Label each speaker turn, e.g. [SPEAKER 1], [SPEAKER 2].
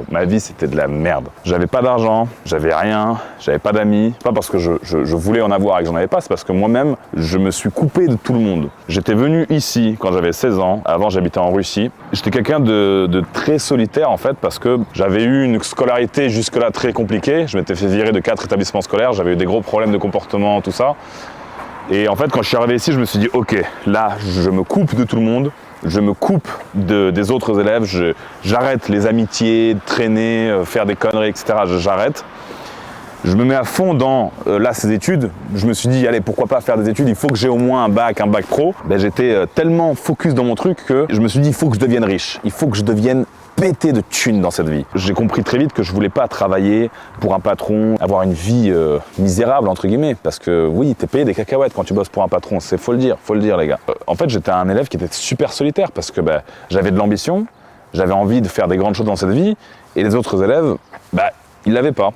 [SPEAKER 1] gros. Ma vie, c'était de la merde. J'avais pas d'argent, j'avais rien, j'avais pas d'amis. Pas parce que je voulais en avoir et que j'en avais pas, c'est parce que moi-même, je me suis coupé de tout le monde. J'étais venu ici quand j'avais 16 ans. Avant, j'habitais en Russie. J'étais quelqu'un de très solitaire, en fait, parce que j'avais eu une scolarité jusque-là très compliquée. Je m'étais fait virer de 4 établissements scolaires. J'avais eu des gros problèmes de comportement, tout ça. Et en fait, quand je suis arrivé ici, je me suis dit, ok, là, je me coupe de tout le monde. Je me coupe des autres élèves, j'arrête les amitiés, traîner, faire des conneries, etc. J'arrête. Je me mets à fond dans ces études. Je me suis dit, allez, pourquoi pas faire des études, il faut que j'ai au moins un bac pro. J'étais tellement focus dans mon truc que je me suis dit, il faut que je devienne riche. Il faut que je devienne pété de thunes dans cette vie. J'ai compris très vite que je voulais pas travailler pour un patron, avoir une vie misérable, entre guillemets. Parce que oui, t'es payé des cacahuètes quand tu bosses pour un patron, faut le dire les gars. En fait, j'étais un élève qui était super solitaire parce que j'avais de l'ambition, j'avais envie de faire des grandes choses dans cette vie, et les autres élèves, ils l'avaient pas.